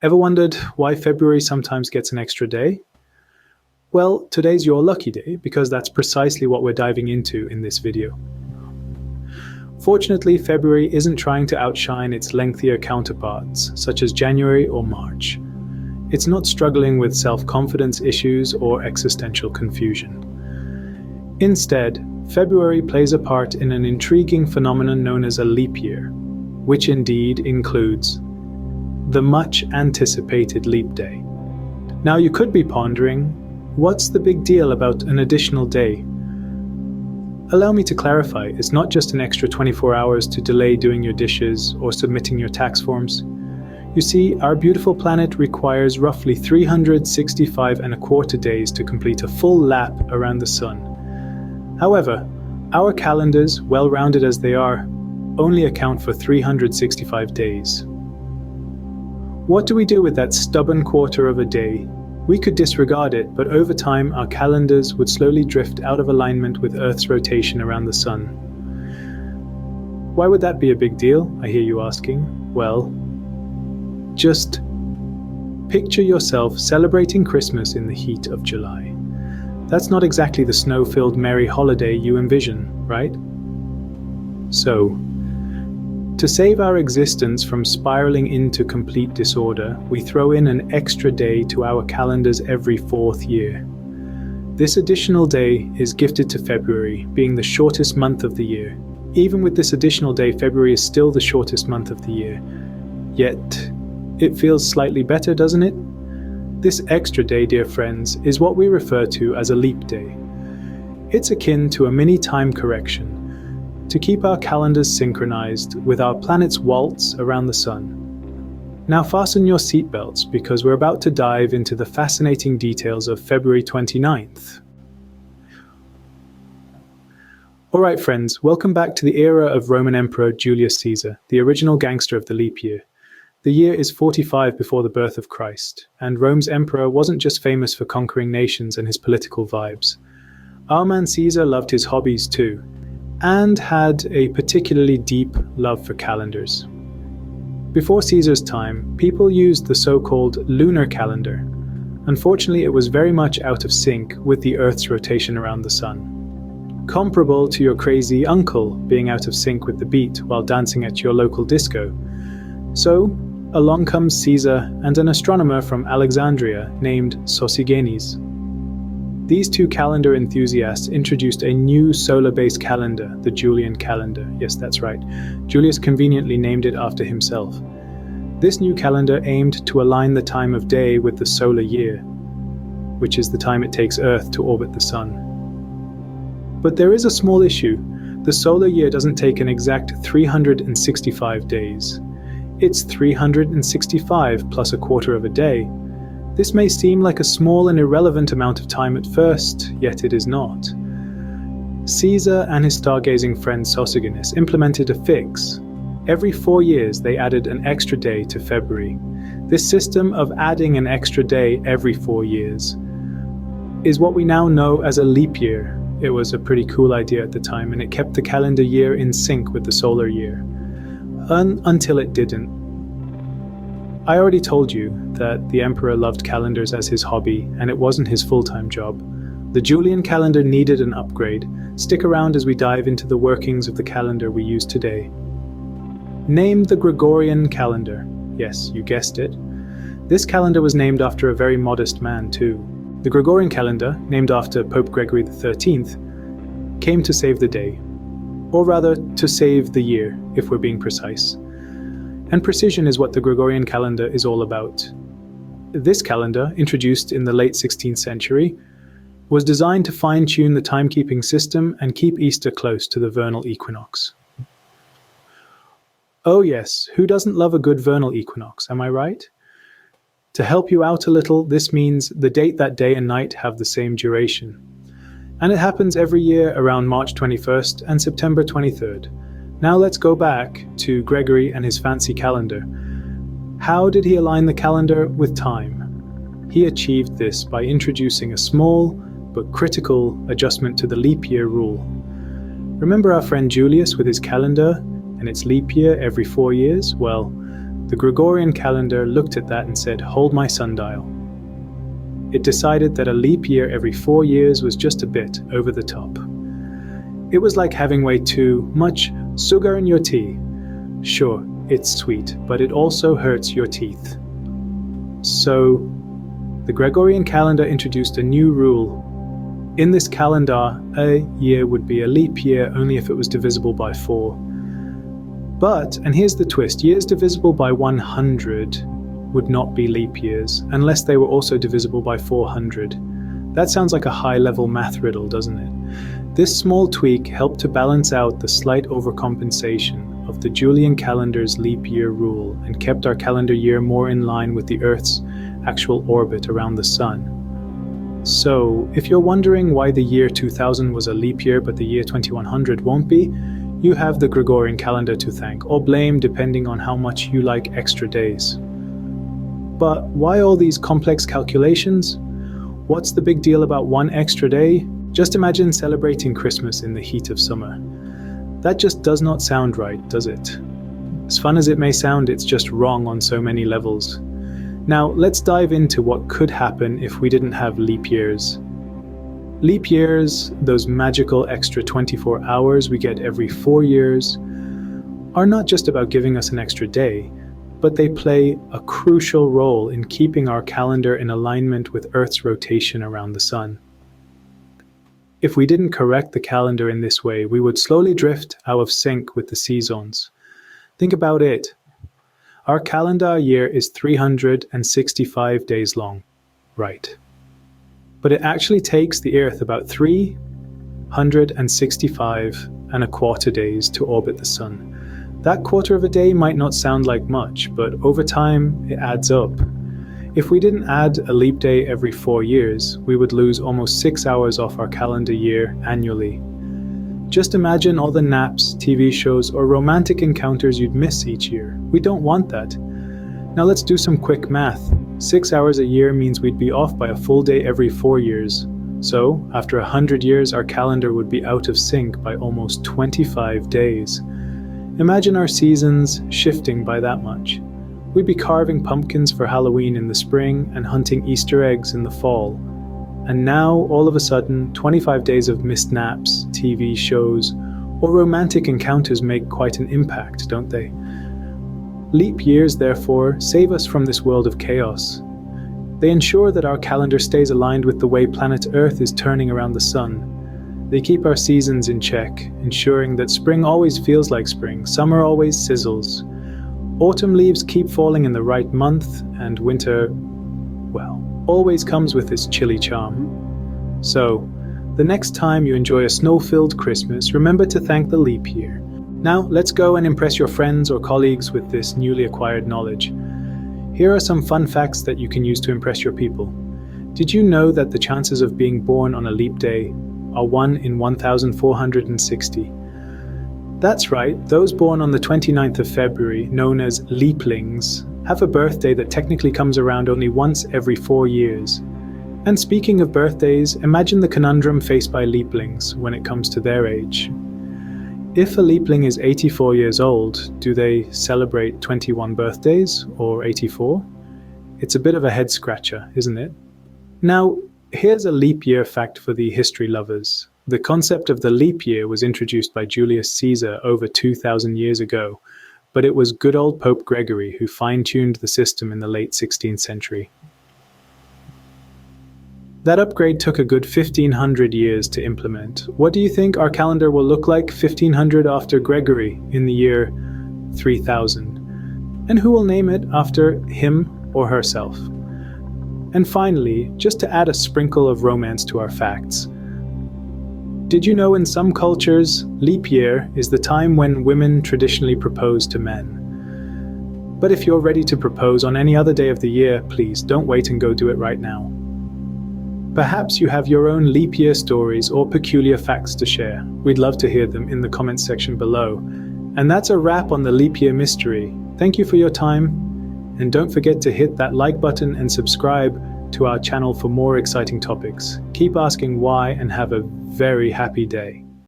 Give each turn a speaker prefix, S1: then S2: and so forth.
S1: Ever wondered why February sometimes gets an extra day? Well, today's your lucky day because that's precisely what we're diving into in this video. Fortunately, February isn't trying to outshine its lengthier counterparts, such as January or March. It's not struggling with self-confidence issues or existential confusion. Instead, February plays a part in an intriguing phenomenon known as a leap year, which indeed includes the much-anticipated leap day. Now you could be pondering, what's the big deal about an additional day? Allow me to clarify, it's not just an extra 24 hours to delay doing your dishes or submitting your tax forms. You see, our beautiful planet requires roughly 365 and a quarter days to complete a full lap around the sun. However, our calendars, well-rounded as they are, only account for 365 days. What do we do with that stubborn quarter of a day? We could disregard it, but over time our calendars would slowly drift out of alignment with Earth's rotation around the sun. Why would that be a big deal, I hear you asking? Well, just picture yourself celebrating Christmas in the heat of July. That's not exactly the snow-filled merry holiday you envision, right? So, to save our existence from spiraling into complete disorder, we throw in an extra day to our calendars every fourth year. This additional day is gifted to February, being the shortest month of the year. Even with this additional day, February is still the shortest month of the year. Yet, it feels slightly better, doesn't it? This extra day, dear friends, is what we refer to as a leap day. It's akin to a mini time correction, to keep our calendars synchronized with our planet's waltz around the sun. Now fasten your seatbelts because we're about to dive into the fascinating details of February 29th. Alright friends, welcome back to the era of Roman Emperor Julius Caesar, the original gangster of the leap year. The year is 45 before the birth of Christ, and Rome's emperor wasn't just famous for conquering nations and his political vibes. Our man Caesar loved his hobbies too, and had a particularly deep love for calendars. Before Caesar's time, people used the so-called lunar calendar. Unfortunately, it was very much out of sync with the Earth's rotation around the sun. Comparable to your crazy uncle being out of sync with the beat while dancing at your local disco. So, along comes Caesar and an astronomer from Alexandria named Sosigenes. These two calendar enthusiasts introduced a new solar-based calendar, the Julian calendar. Yes, that's right. Julius conveniently named it after himself. This new calendar aimed to align the time of day with the solar year, which is the time it takes Earth to orbit the sun. But there is a small issue. The solar year doesn't take an exact 365 days. It's 365 plus a quarter of a day. This may seem like a small and irrelevant amount of time at first, yet it is not. Caesar and his stargazing friend Sosigenes implemented a fix. Every 4 years they added an extra day to February. This system of adding an extra day every 4 years is what we now know as a leap year. It was a pretty cool idea at the time, and it kept the calendar year in sync with the solar year. Until it didn't. I already told you that the emperor loved calendars as his hobby, and it wasn't his full-time job. The Julian calendar needed an upgrade. Stick around as we dive into the workings of the calendar we use today. Named the Gregorian calendar. Yes, you guessed it. This calendar was named after a very modest man too. The Gregorian calendar, named after Pope Gregory XIII, came to save the day. Or rather, to save the year, if we're being precise. And precision is what the Gregorian calendar is all about. This calendar, introduced in the late 16th century, was designed to fine-tune the timekeeping system and keep Easter close to the vernal equinox. Oh yes, who doesn't love a good vernal equinox, am I right? To help you out a little, this means the date that day and night have the same duration. And it happens every year around March 21st and September 23rd. Now let's go back to Gregory and his fancy calendar. How did he align the calendar with time? He achieved this by introducing a small but critical adjustment to the leap year rule. Remember our friend Julius with his calendar and its leap year every 4 years? Well, the The Gregorian calendar looked at that and said, "Hold my sundial." It decided that a leap year every 4 years was just a bit over the top. It was like having way too much sugar in your tea. Sure, it's sweet, but it also hurts your teeth. So, the Gregorian calendar introduced a new rule. In this calendar, a year would be a leap year only if it was divisible by 4. But, and here's the twist, years divisible by 100 would not be leap years, unless they were also divisible by 400. That sounds like a high-level math riddle, doesn't it? This small tweak helped to balance out the slight overcompensation of the Julian calendar's leap year rule and kept our calendar year more in line with the Earth's actual orbit around the Sun. So, if you're wondering why the year 2000 was a leap year but the year 2100 won't be, you have the Gregorian calendar to thank, or blame depending on how much you like extra days. But why all these complex calculations? What's the big deal about one extra day? Just imagine celebrating Christmas in the heat of summer. That just does not sound right, does it? As fun as it may sound, it's just wrong on so many levels. Now, let's dive into what could happen if we didn't have leap years. Leap years, those magical extra 24 hours we get every 4 years, are not just about giving us an extra day, but they play a crucial role in keeping our calendar in alignment with Earth's rotation around the Sun. If we didn't correct the calendar in this way, we would slowly drift out of sync with the seasons. Think about it. Our calendar year is 365 days long, right? But it actually takes the Earth about 365 and a quarter days to orbit the Sun. That quarter of a day might not sound like much, but over time, it adds up. If we didn't add a leap day every 4 years, we would lose almost 6 hours off our calendar year annually. Just imagine all the naps, TV shows, or romantic encounters you'd miss each year. We don't want that. Now let's do some quick math. 6 hours a year means we'd be off by a full day every 4 years. So, after 100 years, our calendar would be out of sync by almost 25 days. Imagine our seasons shifting by that much. We'd be carving pumpkins for Halloween in the spring and hunting Easter eggs in the fall. And now, all of a sudden, 25 days of missed naps, TV shows, or romantic encounters make quite an impact, don't they? Leap years, therefore, save us from this world of chaos. They ensure that our calendar stays aligned with the way planet Earth is turning around the Sun. They keep our seasons in check, ensuring that spring always feels like spring, summer always sizzles. Autumn leaves keep falling in the right month, and winter, well, always comes with its chilly charm. So, the next time you enjoy a snow-filled Christmas, remember to thank the leap year. Now, let's go and impress your friends or colleagues with this newly acquired knowledge. Here are some fun facts that you can use to impress your people. Did you know that the chances of being born on a leap day are 1 in 1,460? That's right, those born on the 29th of February, known as leaplings, have a birthday that technically comes around only once every 4 years. And speaking of birthdays, imagine the conundrum faced by leaplings when it comes to their age. If a leapling is 84 years old, do they celebrate 21 birthdays or 84? It's a bit of a head scratcher, isn't it? Now, here's a leap year fact for the history lovers. The concept of the leap year was introduced by Julius Caesar over 2,000 years ago, but it was good old Pope Gregory who fine-tuned the system in the late 16th century. That upgrade took a good 1,500 years to implement. What do you think our calendar will look like 1,500 after Gregory in the year 3000? And who will name it after him or herself? And finally, just to add a sprinkle of romance to our facts, did you know in some cultures, leap year is the time when women traditionally propose to men? But if you're ready to propose on any other day of the year, please don't wait and go do it right now. Perhaps you have your own leap year stories or peculiar facts to share. We'd love to hear them in the comments section below. And that's a wrap on the leap year mystery. Thank you for your time, and don't forget to hit that like button and subscribe to our channel for more exciting topics. Keep asking why and have a very happy day.